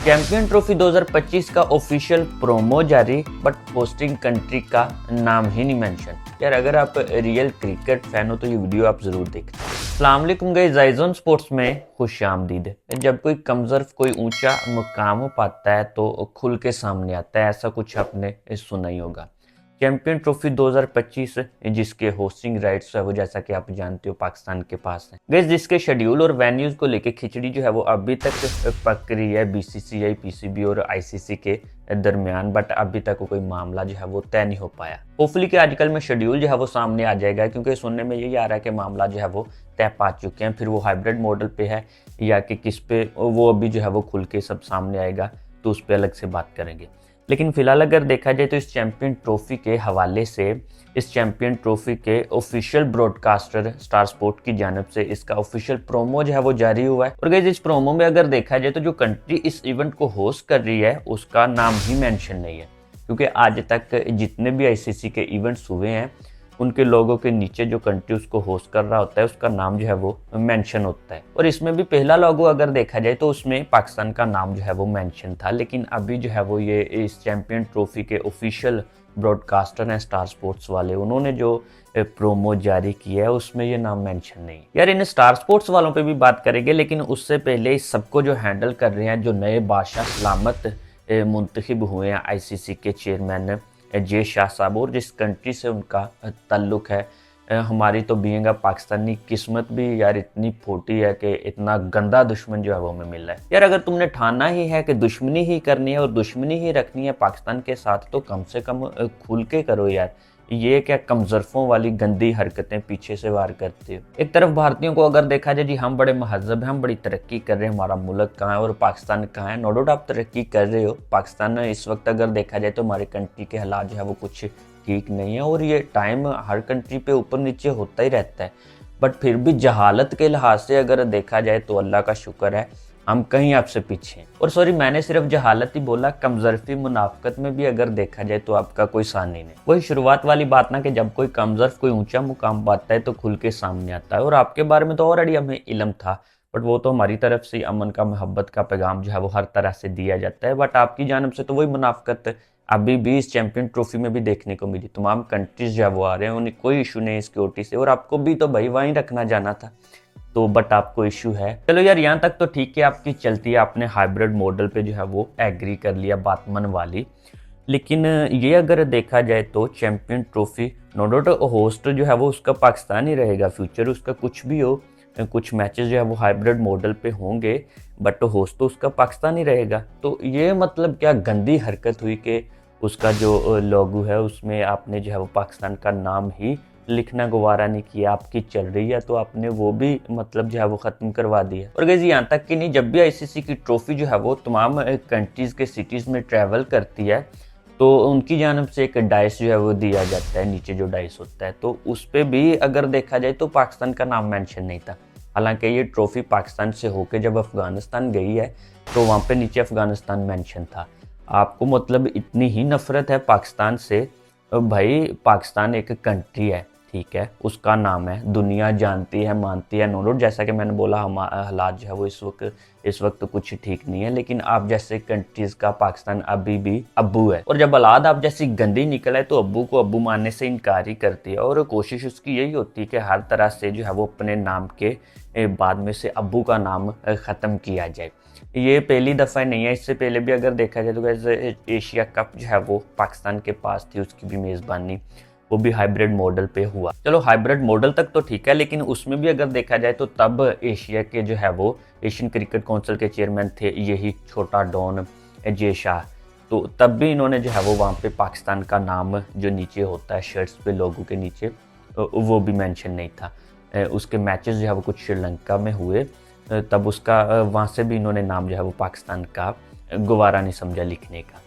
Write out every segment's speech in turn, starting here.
Champion trophy 2025 का official promo जारी, but hosting country का नाम ही नहीं मेंशन। यार अगर आप रियल क्रिकेट फैन हो तो ये वीडियो आप जरूर देखें। अस्सलाम वालेकुम गाइस, जाइजोन स्पोर्ट्स में खुश आमदीद। जब कोई कमजोर कोई ऊंचा मुकाम पाता है तो खुल के सामने आता है, ऐसा कुछ आपने सुना ही होगा। चैंपियन ट्रॉफी 2025 जिसके होस्टिंग राइट्स है वो, जैसा कि आप जानते हो, पाकिस्तान के पास है। गैस जिसके शेड्यूल और वेन्यूज को लेके खिचड़ी जो है वो अभी तक पक रही है बीसीसीआई, पीसीबी और आईसीसी के दरमियान, बट अभी तक कोई मामला जो है वो तय नहीं हो पाया। होपफुली कि आजकल में शेड्यूल जो है वो सामने आ जाएगा, क्योंकि सुनने में यही आ रहा है कि मामला जो है वो तय पा चुके हैं। फिर वो हाइब्रिड मॉडल पे है या कि किस पे, वो अभी जो है वो खुल के सब सामने आएगा, तो उस पर अलग से बात करेंगे। लेकिन फिलहाल अगर देखा जाए तो इस चैंपियन ट्रॉफी के हवाले से, इस चैंपियन ट्रॉफी के ऑफिशियल ब्रॉडकास्टर स्टार स्पोर्ट की जानिब से इसका ऑफिशियल प्रोमो जो है वो जारी हुआ है। और गाइस इस प्रोमो में अगर देखा जाए तो जो कंट्री इस इवेंट को होस्ट कर रही है उसका नाम ही मेंशन नहीं है, क्योंकि आज तक जितने भी आईसीसी के इवेंट्स हुए हैं उनके लोगों के नीचे जो कंट्री उसको होस्ट कर रहा होता है उसका नाम जो है वो मेंशन होता है। और इसमें भी पहला लोगो अगर देखा जाए तो उसमें पाकिस्तान का नाम जो है वो मेंशन था, लेकिन अभी जो है वो ये इस चैंपियन ट्रॉफी के ऑफिशियल ब्रॉडकास्टर हैं स्टार स्पोर्ट्स वाले, उन्होंने जो प्रोमो जारी किया है उसमें ये नाम मेंशन नहीं। यार इन स्टार स्पोर्ट्स वालों पे भी बात करेंगे, लेकिन उससे पहले इस सबको जो हैंडल कर रहे हैं जो नए बादशाह सलामत मुंतखब हुए हैं आईसीसी के चेयरमैन जे शाह साहब, और जिस कंट्री से उनका ताल्लुक है, हमारी तो बीइंग पाकिस्तानी किस्मत भी यार इतनी फोटी है कि इतना गंदा दुश्मन जो है वो हमें मिल रहा है। यार अगर तुमने ठाना ही है कि दुश्मनी ही करनी है और दुश्मनी ही रखनी है पाकिस्तान के साथ, तो कम से कम खुल के करो यार। ये क्या कमजरफों वाली गंदी हरकतें पीछे से वार करते हो। एक तरफ भारतीयों को अगर देखा जाए, जी हम बड़े महजब हैं, हम बड़ी तरक्की कर रहे हैं, हमारा मुल्क कहाँ है और पाकिस्तान कहाँ है। नो डाउट आप तरक्की कर रहे हो। पाकिस्तान इस वक्त अगर देखा जाए तो हमारे कंट्री के हालात जो है वो कुछ ठीक नहीं है, और ये टाइम हर कंट्री पे ऊपर नीचे होता ही रहता है। बट फिर भी जहालत के लिहाज से अगर देखा जाए तो अल्लाह का शुक्र है हम कहीं आपसे पीछे हैं। और सॉरी, मैंने सिर्फ जहालत ही बोला, कमजरफी मुनाफकत में भी अगर देखा जाए तो आपका कोई सानी नहीं। वही शुरुआत वाली बात ना कि जब कोई कमजरफ कोई ऊंचा मुकाम पाता है तो खुल के सामने आता है। और आपके बारे में तो ऑलरेडी हमें इल्म था, बट वो तो हमारी तरफ से अमन का, मोहब्बत का पैगाम जो है वो हर तरह से दिया जाता है। बट आपकी जानब से तो वही मुनाफकत अभी भी इस चैंपियन ट्रॉफी में भी देखने को मिली। तमाम कंट्रीज जो है वो आ रहे हैं, उन्हें कोई इशू नहीं सिक्योरिटी से, और आपको भी तो भाई वहीं रखना जाना था, तो बट आपको इशू है। चलो यार यहाँ तक तो ठीक है, आपकी चलती है, आपने हाइब्रिड मॉडल पे जो है वो एग्री कर लिया, बात मन वाली। लेकिन ये अगर देखा जाए तो champion trophy no doubt host जो है वो उसका पाकिस्तान ही रहेगा, फ्यूचर उसका कुछ भी हो, कुछ मैचेस जो है वो हाइब्रिड मॉडल पे होंगे, बट होस्ट तो उसका पाकिस्तान ही रहेगा। तो ये मतलब क्या गंदी हरकत हुई कि उसका जो लोगो है उसमें आपने जो है वो पाकिस्तान का नाम ही लिखना गवारा नहीं किया। आपकी चल रही है तो आपने वो भी मतलब जो है वो ख़त्म करवा दिया। और गाइस यहाँ तक कि नहीं, जब भी आईसीसी की ट्रॉफी जो है वो तमाम कंट्रीज़ के सिटीज़ में ट्रैवल करती है तो उनकी जानब से एक डाइस जो है वो दिया जाता है, नीचे जो डाइस होता है, तो उस पर भी अगर देखा जाए तो पाकिस्तान का नाम मेंशन नहीं था। हालांकि ये ट्रॉफी पाकिस्तान से होकर जब अफगानिस्तान गई है तो वहाँ पे नीचे अफगानिस्तान मेंशन था। आपको मतलब इतनी ही नफरत है पाकिस्तान से। भाई पाकिस्तान एक कंट्री है, ठीक है, उसका नाम है, दुनिया जानती है, मानती है। नो डाउट जैसा कि मैंने बोला हम हालात जो है वो इस वक्त कुछ ठीक नहीं है, लेकिन आप जैसे कंट्रीज का पाकिस्तान अभी भी अब्बू है। और जब औलाद आप जैसी गंदी निकले तो अब्बू को अब्बू मानने से इनकार ही करती है, और कोशिश उसकी यही होती है कि हर तरह से जो है वो अपने नाम के बाद में से अब्बू का नाम ख़त्म किया जाए। ये पहली दफ़ा नहीं है, इससे पहले भी अगर देखा जाए तो वैसे एशिया कप जो है वो पाकिस्तान के पास थी, उसकी भी मेज़बानी, वो भी हाइब्रिड मॉडल पे हुआ। चलो हाइब्रिड मॉडल तक तो ठीक है, लेकिन उसमें भी अगर देखा जाए तो तब एशिया के जो है वो एशियन क्रिकेट काउंसिल के चेयरमैन थे यही छोटा डॉन जे शाह, तो तब भी इन्होंने जो है वो वहाँ पे पाकिस्तान का नाम जो नीचे होता है शर्ट्स पे लोगों के नीचे, वो भी मेंशन नहीं था। उसके मैचेस जो है वो कुछ श्रीलंका में हुए, तब उसका वहाँ से भी इन्होंने नाम जो है वो पाकिस्तान का गवारा नहीं समझा लिखने का,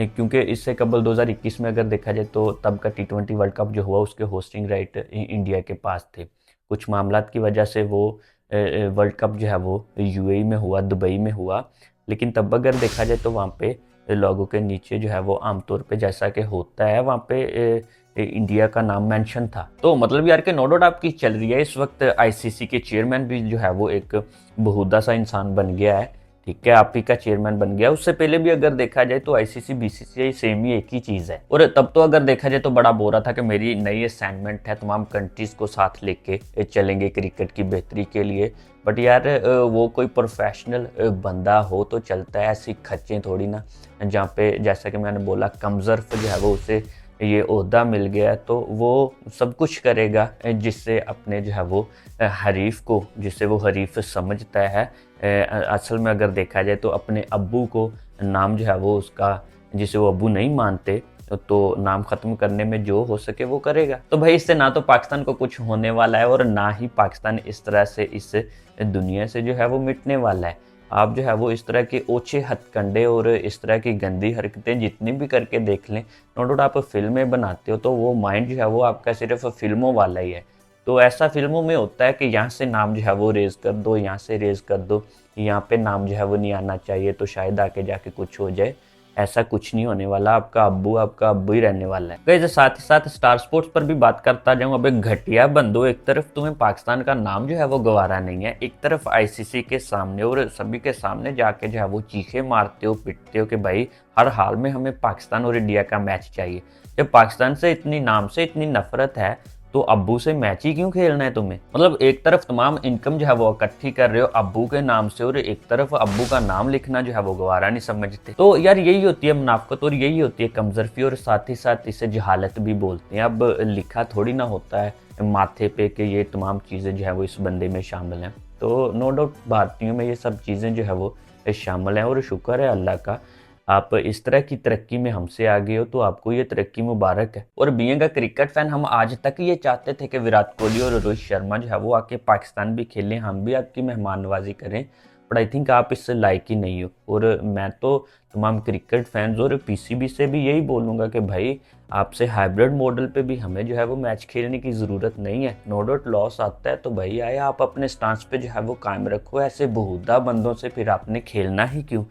क्योंकि इससे कबल 2021 में अगर देखा जाए तो तब का T20 वर्ल्ड कप जो हुआ उसके होस्टिंग राइट इंडिया के पास थे। कुछ मामलात की वजह से वो वर्ल्ड कप जो है वो यूएई में हुआ, दुबई में हुआ, लेकिन तब अगर देखा जाए तो वहाँ पे लोगों के नीचे जो है वो आमतौर पे जैसा कि होता है वहाँ पे इंडिया का नाम मेंशन था। तो मतलब यार के नो डाउट आपकी चल रही है। इस वक्त आईसीसी के चेयरमैन भी जो है वो एक बहुदा सा इंसान बन गया है, ठीक है, आप ही का चेयरमैन बन गया। उससे पहले भी अगर देखा जाए तो आईसीसी बीसीसीआई सेम ही एक ही चीज़ है। और तब तो अगर देखा जाए तो बड़ा बोरा था कि मेरी नई असाइनमेंट है, तमाम कंट्रीज को साथ लेके चलेंगे क्रिकेट की बेहतरी के लिए। बट यार वो कोई प्रोफेशनल बंदा हो तो चलता है, ऐसी खच्चें थोड़ी ना। जहाँ पे जैसा कि मैंने बोला कमजर्फ जो है वो उसे ये ओहदा मिल गया तो वो सब कुछ करेगा जिससे अपने जो है वो हरीफ को, जिसे वो हरीफ समझता है। असल में अगर देखा जाए तो अपने अब्बू को नाम जो है वो उसका, जिसे वो अब्बू नहीं मानते, तो नाम खत्म करने में जो हो सके वो करेगा। तो भाई इससे ना तो पाकिस्तान को कुछ होने वाला है और ना ही पाकिस्तान इस तरह से इस दुनिया से जो है वो मिटने वाला है। आप जो है वो इस तरह के ओछे हथकंडे और इस तरह की गंदी हरकतें जितनी भी करके देख लें, नो डाउट आप फिल्में बनाते हो तो वो माइंड जो है वो आपका सिर्फ फिल्मों वाला ही है। तो ऐसा फिल्मों में होता है कि यहाँ से नाम जो है वो रेज कर दो, यहाँ से रेज कर दो, यहाँ पे नाम जो है वो नहीं आना चाहिए तो शायद आके जाके कुछ हो जाए। ऐसा कुछ नहीं होने वाला, आपका अब्बू ही रहने वाला है। गाइस साथ ही साथ स्टार स्पोर्ट्स पर भी बात करता जाऊं। अबे घटिया बंदो, एक तरफ तुम्हें पाकिस्तान का नाम जो है वो गवारा नहीं है, एक तरफ आईसीसी के सामने और सभी के सामने जाके जो है वो चीखे मारते हो, पिटते हो कि भाई हर हाल में हमें पाकिस्तान और इंडिया का मैच चाहिए। जब पाकिस्तान से इतनी नाम से इतनी नफरत है तो अब्बू से मैच ही क्यों खेलना है तुम्हें? मतलब एक तरफ तमाम इनकम जो है वो इकट्ठी कर रहे हो अब्बू के नाम से और एक तरफ अब्बू का नाम लिखना जो है वो गवारा नहीं समझते। तो यार यही होती है मुनाफकत और यही होती है कमजरफी और साथ ही साथ इसे जहालत भी बोलते हैं। अब लिखा थोड़ी ना होता है माथे पे कि ये तमाम चीज़ें जो है वो इस बंदे में शामिल हैं। तो नो डाउट भारतीयों में ये सब चीज़ें जो है वो शामिल हैं और शुक्र है अल्लाह का, आप इस तरह की तरक्की में हमसे आगे हो तो आपको ये तरक्की मुबारक है। और बीइंग अ क्रिकेट फैन हम आज तक ये चाहते थे कि विराट कोहली और रोहित शर्मा जो है वो आके पाकिस्तान भी खेलें, हम भी आपकी मेहमान नवाजी करें। बट आई थिंक आप इससे लायक ही नहीं हो। और मैं तो तमाम क्रिकेट फैंस और पीसीबी से भी यही बोलूँगा कि भाई आपसे हाइब्रिड मॉडल पे भी हमें जो है वो मैच खेलने की ज़रूरत नहीं है। नो डाउट लॉस आता है तो भाई आया आप अपने स्टांस पे जो है वो कायम रखो। ऐसे बहुधा बंदों से फिर आपने खेलना ही क्यों?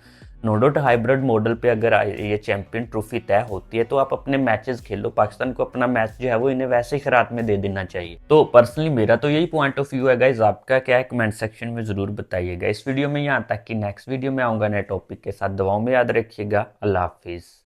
नो डाउट हाइब्रिड मॉडल पे अगर ये चैंपियन ट्रॉफी तय होती है तो आप अपने मैचेस खेलो। पाकिस्तान को अपना मैच जो है वो इन्हें वैसे ही खरात में दे देना चाहिए। तो पर्सनली मेरा तो यही पॉइंट ऑफ व्यू है गाइस, आपका क्या है कमेंट सेक्शन में जरूर बताइएगा। इस वीडियो में यहाँ तक कि नेक्स्ट वीडियो में आऊंगा नए टॉपिक के साथ। दुआओं में याद रखिएगा। अल्लाह हाफिज।